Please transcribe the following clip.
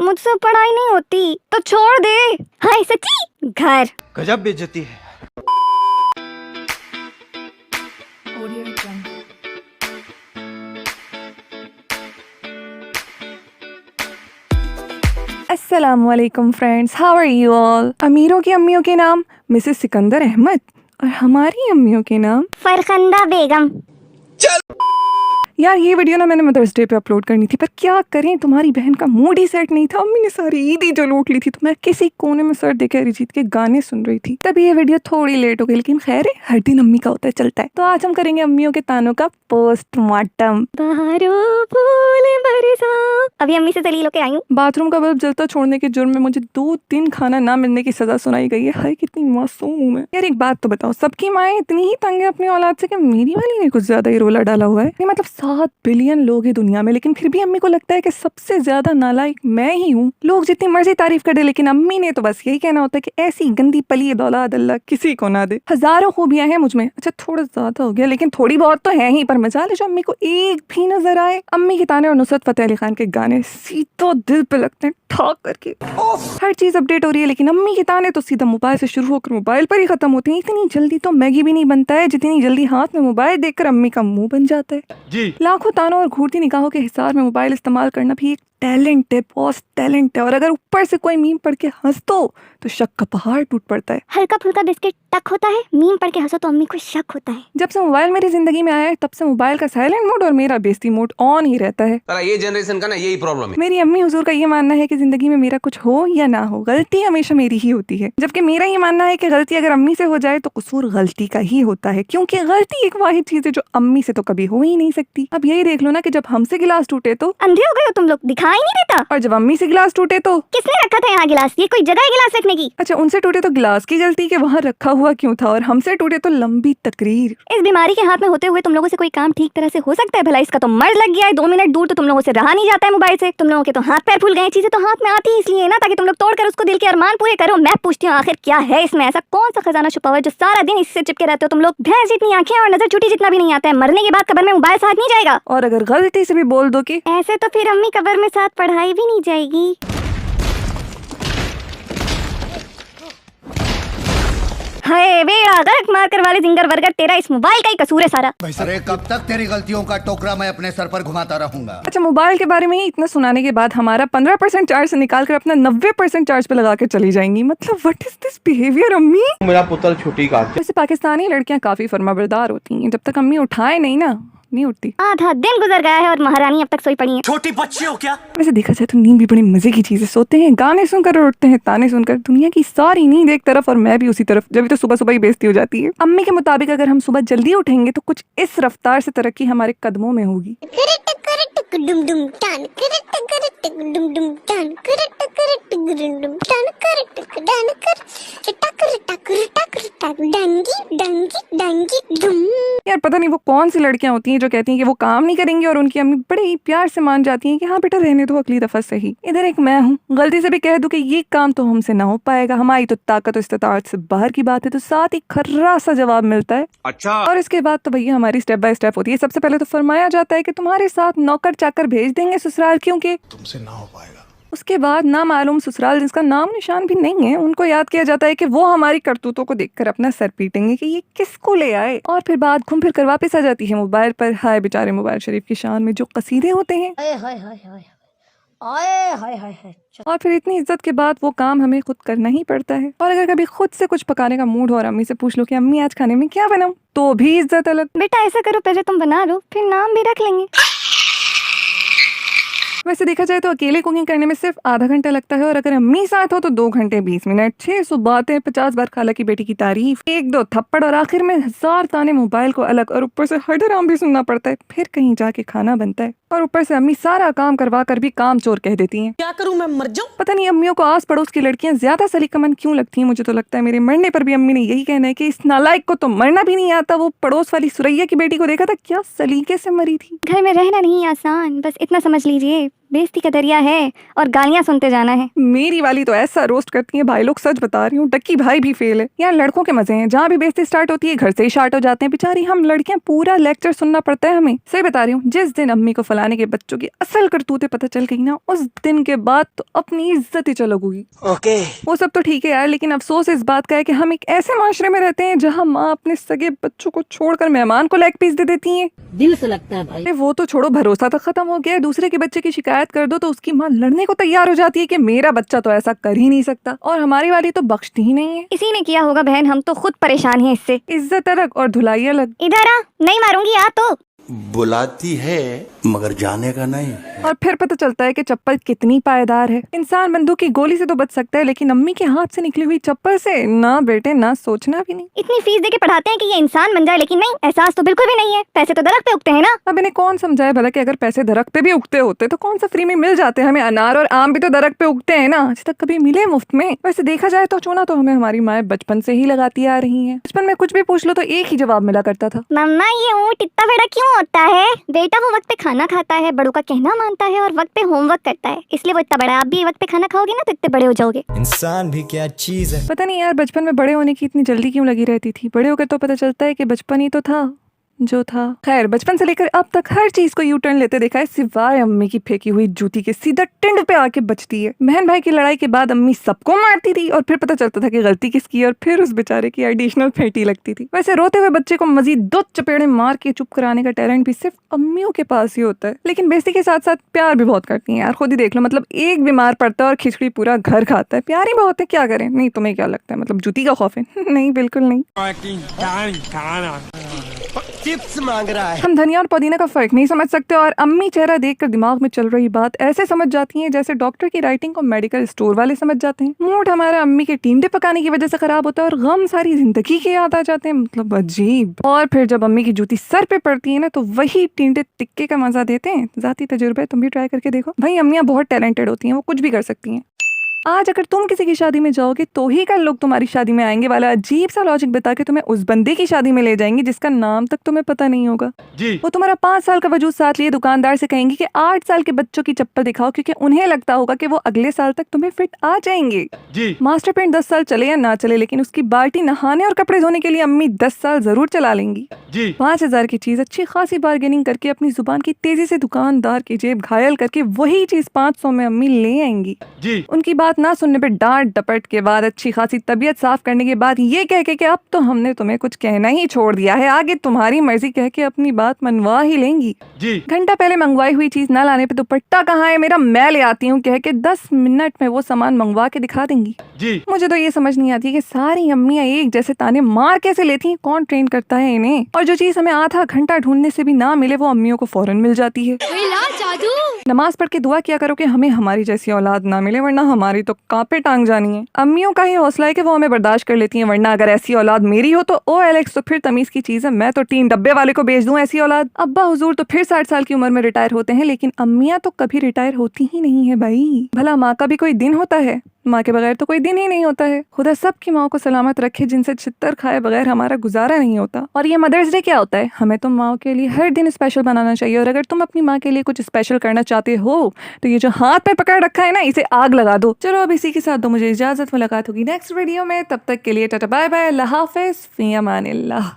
मुझसे पढ़ाई नहीं होती तो छोड़ दे। हाय सच्ची घर। गजब बेइज्जती है। अस्सलामुअलैकुम friends, how are you all. अमीरों की अम्मियों के नाम मिसेस सिकंदर अहमद और हमारी अम्मियों के नाम फरखंदा बेगम। यार ये वीडियो ना मैंने मदर्स डे पे अपलोड करनी थी, पर क्या करें तुम्हारी बहन का मूड ही सेट नहीं था। अम्मी ने सारी ईद ही जो लूट ली थी, तो मैं किसी कोने में सर देके अरिजीत के गाने सुन रही थी। तभी ये वीडियो थोड़ी लेट हो गई, लेकिन खैर है, हर दिन अम्मी का होता है, चलता है। तो आज हम करेंगे अम्मियों के तानों का पोस्टमार्टम। अभी अम्मी से दलील होके आई हूँ। बाथरूम का बल्ब जलता छोड़ने के जुर्म में मुझे 2 दिन खाना ना मिलने की सजा सुनाई गई है। हाय कितनी मासूम हूँ मैं। यार एक बात तो बताओ, सबकी माएँ इतनी ही तंग है अपनी औलाद से कि मेरी वाली ने कुछ ज्यादा ही रोला डाला हुआ है। मतलब 7 बिलियन लोग हैं दुनिया में, लेकिन फिर भी अम्मी को लगता है कि सबसे ज्यादा नालायक मैं ही हूँ। लोग जितनी मर्जी तारीफ कर दे, लेकिन अम्मी ने तो बस यही कहना होता है कि ऐसी गंदी पली औलाद अल्लाह किसी को ना दे। हजारों खूबियां हैं मुझमें, अच्छा थोड़ा ज्यादा हो गया, लेकिन थोड़ी बहुत तो है ही। पर मजाल है जो अम्मी को एक भी नजर आए। अम्मी के ताने और नुसरत फतेह अली खान के गाने सीधो दिल पे लगते हैं ठाक करके। हर चीज अपडेट हो रही है, लेकिन अम्मी के ताने तो सीधा मोबाइल से शुरू होकर मोबाइल पर ही खत्म होते हैं। इतनी जल्दी तो मैगी भी नहीं बनता है जितनी जल्दी हाथ में मोबाइल देखकर अम्मी का मुंह बन जाता है जी। लाखों तानों और घूरती निगाहों के हिसार में मोबाइल इस्तेमाल करना भी एक टैलेंट है, बहुत टैलेंट है। और अगर ऊपर से कोई मीम पढ़ के हंस तो शक का पहाड़ टूट पड़ता है। हल्का फुल्का बिस्किट टक होता है, मीम पढ़ के हंसो तो अम्मी को शक होता है। जब से मोबाइल मेरी जिंदगी में आया है, तब से मोबाइल का साइलेंट मोड और मेरा बेइज्जती मोड ऑन ही रहता है। ये जनरेशन का ना यही प्रॉब्लम है। मेरी अम्मी हुजूर का ये मानना है कि जिंदगी में मेरा कुछ हो या ना हो, गलती हमेशा मेरी ही होती है। जबकि मेरा ये मानना है कि गलती अगर अम्मी से हो जाए तो कसूर गलती का ही होता है, क्योंकि गलती एक वाहिद चीज है जो अम्मी से तो कभी हो ही नहीं सकती। अब यही देख लो ना कि जब हमसे गिलास टूटे तो अंधे हो गए हो तुम लोग, दिखाई नहीं देता। और जब अम्मी से गिलास टूटे तो किसने रखा था यहाँ गिलास? ये कोई जगह है गिलास रखने की? अच्छा उनसे टूटे तो गिलास की गलती के वहाँ रखा हुआ क्यों था, और हमसे टूटे तो लंबी तकरीर। इस बीमारी के हाथ में होते हुए तुम लोगों से कोई काम ठीक तरह से हो सकता है भला? इसका तो मर्ज लग गया है, 2 मिनट दूर तो तुम लोगों से रहा नहीं जाता है मोबाइल से। तुम लोगों के तो हाथ पैर फूल गए। चीजें तो हाथ में आती ही इसलिए है ना, ताकि तुम लोग तोड़कर उसको दिल के अरमान पूरे करो। मैं पूछती हूँ आखिर क्या है इसमें? ऐसा कौन सा खजाना छुपा हुआ है जो सारा दिन इससे चिपके रहते हो तुम लोग? भैंस जितनी आंखें और नजर चुटी जितना भी नहीं आता है, मरने के बाद कब्र में मोबाइल साथ नहीं जाएगा। और अगर गलती से भी बोल दो कि ऐसे तो फिर अम्मी कब्र में साथ पढ़ाई भी नहीं जाएगी। हाय बेड़ा गर्क मारकर वाले जिंगर बर्गर, तेरा इस मोबाइल का ही कसूर है सारा। अरे कब तक तेरी गलतियों का टोकरा मैं अपने सर पर घुमाता रहूंगा। अच्छा मोबाइल के बारे में ही इतना सुनाने के बाद हमारा 15% चार्ज से निकाल कर अपना 90% चार्ज पे लगा के चली जाएंगी। मतलब व्हाट इज दिस बिहेवियर अम्मी? मेरा पुत्र छुट्टी का। वैसे पाकिस्तानी लड़कियां काफी फर्माबरदार होती हैं, जब तक अम्मी उठाए नहीं उठती। आधा दिन गुजर गया है और महारानी अब तक सोई पड़ी है। छोटी बच्ची हो क्या? वैसे देखा जाए तो नींद भी बड़ी मजे की चीज है। सोते हैं गाने सुनकर और उठते हैं ताने सुनकर। दुनिया की सारी नींद एक तरफ और मैं भी उसी तरफ, जब तो सुबह सुबह ही बेइज्जती हो जाती है। अम्मी के मुताबिक अगर हम सुबह जल्दी उठेंगे तो कुछ इस रफ्तार से तरक्की हमारे कदमों में होगी। यार पता नहीं वो कौन सी लड़कियां होती हैं जो कहती हैं कि वो काम नहीं करेंगी और उनकी अम्मी बड़े ही प्यार से मान जाती हैं कि हाँ बेटा रहने दो, अगली दफा सही। इधर एक मैं हूँ, गलती से भी कह दूं कि ये काम तो हमसे ना हो पाएगा, हमारी तो ताकत और इस्ताअत से बाहर की बात है, तो साथ ही खर्रा सा जवाब मिलता है। अच्छा। और इसके बाद तो भैया हमारी स्टेप बाय स्टेप होती है। सबसे पहले तो फरमाया जाता है कि तुम्हारे साथ नौकर चाकर भेज देंगे ससुराल, क्योंकि तुमसे ना हो पाएगा। उसके बाद ना मालूम ससुराल जिसका नाम निशान भी नहीं है, उनको याद किया जाता है कि वो हमारी करतूतों को देखकर अपना सर पीटेंगे कि ये किसको ले आए। और फिर बात घूम फिर कर वापस आ जाती है मोबाइल पर। हाय बेचारे मोबाइल शरीफ की शान में जो कसीदे होते हैं। और फिर इतनी इज्जत के बाद वो काम हमें खुद करना ही पड़ता है। और अगर कभी खुद से कुछ पकाने का मूड हो और अम्मी से पूछ लो कि अम्मी आज खाने में क्या बनाऊं, तो भी इज्जत अलग। बेटा ऐसा करो, पहले तुम बना लो फिर नाम भी रख लेंगे। वैसे देखा जाए तो अकेले कुकिंग करने में सिर्फ आधा घंटा लगता है, और अगर अम्मी साथ हो तो 2 घंटे 20 मिनट, 600 बातें, 50 बार खाला की बेटी की तारीफ, 1-2 थप्पड़ और आखिर में 1000 ताने मोबाइल को अलग, और ऊपर से हडराम भी सुनना पड़ता है। फिर कहीं जाके खाना बनता है और ऊपर से अम्मी सारा काम करवा कर भी काम चोर कह देती हैं। क्या करूं मैं, मर जाऊं? पता नहीं अम्मियों को आस पड़ोस की लड़कियां ज्यादा सलीकमंद क्यों लगती हैं। मुझे तो लगता है मेरे मरने पर भी अम्मी ने यही कहना है कि इस नालायक को तो मरना भी नहीं आता। वो पड़ोस वाली सुरैया की बेटी को देखा था, क्या सलीके से मरी थी। घर में रहना नहीं आसान, बस इतना समझ लीजिए। बेइज्जती का दरिया है और गालियां सुनते जाना है। मेरी वाली तो ऐसा रोस्ट करती है भाई लोग, सच बता रही हूँ। टक्की भाई भी फेल है यार। लड़कों के मजे हैं, जहाँ भी बेइज्जती स्टार्ट होती है घर से ही स्टार्ट हो जाते हैं। बेचारी हम लड़कियां पूरा लेक्चर सुनना पड़ता है हमें। सही बता रही हूँ, जिस दिन अम्मी को फलाने के बच्चों की असल करतूतें पता चल गई ना, उस दिन के बाद तो अपनी इज्जत ही चलोगी। ओके वो सब तो ठीक है यार, लेकिन अफसोस इस बात का है कि हम एक ऐसे माशरे में रहते हैं जहाँ माँ अपने सगे बच्चों को छोड़कर मेहमान को लेग पीस दे देती है। दिल से लगता है भाई। अरे वो तो छोड़ो, भरोसा तक खत्म हो गया है। दूसरे के बच्चे की शिकायत कर दो तो उसकी माँ लड़ने को तैयार हो जाती है कि मेरा बच्चा तो ऐसा कर ही नहीं सकता, और हमारी वाली तो बख्शती ही नहीं है। इसी ने किया होगा बहन, हम तो खुद परेशान हैं इससे। इज्जत अलग और धुलाई अलग। इधर आ, नहीं मारूंगी आ तो। बुलाती है मगर जाने का नहीं। और फिर पता चलता है कि चप्पल कितनी पायदार है। इंसान बंदूक की गोली से तो बच सकता है, लेकिन अम्मी के हाथ से निकली हुई चप्पल से ना बेटे, ना सोचना भी नहीं। इतनी फीस देके पढ़ाते हैं कि ये इंसान बन जाए, लेकिन नहीं, एहसास तो बिल्कुल भी नहीं है। पैसे तो दरख्त पे उगते हैं ना। अब इन्हें कौन समझाए भला कि अगर पैसे दरख्त पे भी उगते होते तो कौन सा फ्री में मिल जाते। हमें अनार और आम भी तो दरख्त पे उगते हैं ना, आज तक कभी मिले मुफ्त में। वैसे देखा जाए तो चूना तो हमें हमारी माएं बचपन से ही लगाती आ रही हैं। बचपन में कुछ भी पूछ लो तो एक ही जवाब मिला करता था, मम्मा ये ऊँट इतना बड़ा क्यों होता है? बेटा वो वक्त पे खाना खाता है, बड़ों का कहना मानता है और वक्त पे होमवर्क करता है, इसलिए वो इतना बड़ा है। आप भी वक्त पे खाना खाओगे ना तो इतने बड़े हो जाओगे। इंसान भी क्या चीज है। पता नहीं यार बचपन में बड़े होने की इतनी जल्दी क्यों लगी रहती थी। बड़े होकर तो पता चलता है कि बचपन ही तो था जो था। खैर, बचपन से लेकर अब तक हर चीज को यू टर्न लेते देखा है, सिवाय अम्मी की फेंकी हुई जूती के। सीधा टिंड पे आके बचती है। बहन भाई की लड़ाई के बाद अम्मी सबको मारती थी और फिर पता चलता था कि गलती किसकी है, और फिर उस बेचारे की एडिशनल फेंटी लगती थी। वैसे रोते हुए बच्चे को मजीद 2 चपेड़े मार के चुप कराने का टैलेंट भी सिर्फ अम्मियों के पास ही होता है। लेकिन बेइज्जती के साथ साथ प्यार भी बहुत करती है यार। खुद ही देख लो, मतलब एक बीमार पड़ता है और खिचड़ी पूरा घर खाता है। प्यार ही बहुत है, क्या करें। नहीं तुम्हें क्या लगता है, मतलब जूती का खौफ है? नहीं बिल्कुल नहीं। चिप्स मांग रहा है। हम धनिया और पुदीना का फर्क नहीं समझ सकते, और अम्मी चेहरा देखकर दिमाग में चल रही बात ऐसे समझ जाती हैं जैसे डॉक्टर की राइटिंग को मेडिकल स्टोर वाले समझ जाते हैं। मूड हमारा अम्मी के टींडे पकाने की वजह से खराब होता है और गम सारी जिंदगी के याद आ जाते हैं, मतलब अजीब। और फिर जब अम्मी की जूती सर पे पड़ती है ना, तो वही टींडे टिक्के का मजा देते हैं। जाती तजुर्बा है, तुम भी ट्राई करके देखो भाई। अम्मियाँ बहुत टैलेंटेड होती हैं, वो कुछ भी कर सकती हैं। आज अगर तुम किसी की शादी में जाओगे तो ही कल लोग तुम्हारी शादी में आएंगे वाला अजीब सा लॉजिक बता के तुम्हें उस बंदे की शादी में ले जाएंगे जिसका नाम तक तुम्हें पता नहीं होगा जी। वो तुम्हारा 5 साल का वजूद साथ लिए दुकानदार से कहेंगे कि 8 साल के बच्चों की चप्पल दिखाओ, क्योंकि उन्हें लगता होगा कि वो अगले साल तक तुम्हें फिट आ जाएंगे जी। मास्टर पेंट 10 साल चले या ना चले, लेकिन उसकी बाल्टी नहाने और कपड़े धोने के लिए अम्मी 10 साल जरूर चला लेंगी जी। 5000 की चीज अच्छी खासी बार्गेनिंग करके अपनी जुबान की तेजी से दुकानदार की जेब घायल करके वही चीज 500 में अम्मी ले आएंगी जी। उनकी बात ना सुनने पे डांट डपट के बाद, अच्छी खासी तबीयत साफ करने के बाद ये कह के कि अब तो हमने तुम्हें कुछ कहना ही छोड़ दिया है, आगे तुम्हारी मर्जी कह के अपनी बात मनवा ही लेंगी जी। घंटा पहले मंगवाई हुई चीज ना लाने पे दुपट्टा कहाँ है मेरा, मैं ले आती हूँ कह के 10 मिनट में वो सामान मंगवा के दिखा देंगी जी। मुझे तो ये समझ नहीं आती कि सारी अम्मियाँ एक जैसे ताने मार कैसे लेती हैं, कौन ट्रेन करता है इन्हें। और जो चीज हमें आधा घंटा ढूंढने से भी ना मिले वो अम्मियों को फौरन मिल जाती है। नमाज पढ़ के दुआ किया करो कि हमें हमारी जैसी औलाद ना मिले, वरना हमारी तो कांपे टांग जानी है। अम्मियों का ही हौसला है कि वो हमें बर्दाश्त कर लेती हैं, वरना अगर ऐसी औलाद मेरी हो तो ओ एलेक्स, तो फिर तमीज की चीज है, मैं तो 3 डब्बे वाले को बेच दूं ऐसी औलाद। अब्बा हुजूर तो फिर 60 साल की उम्र में रिटायर होते हैं, लेकिन अम्मियाँ तो कभी रिटायर होती ही नहीं है भाई। भला माँ का भी कोई दिन होता है? माँ के बगैर तो कोई दिन ही नहीं होता है। खुदा सबकी माँ को सलामत रखे जिनसे छित्तर खाए बगैर हमारा गुजारा नहीं होता। और ये मदर्स डे क्या होता है? हमें तो माँ के लिए हर दिन स्पेशल बनाना चाहिए, और अगर तुम अपनी माँ के लिए कुछ स्पेशल करना चाहते हो तो ये जो हाथ में पकड़ रखा है ना, इसे आग लगा दो। चलो अब इसी के साथ दो मुझे इजाजत, मुलाकात होगी नेक्स्ट वीडियो में। तब तक के लिए टाटा बाय बाय, अल्लाह हाफिज, फी अमानिल्लाह।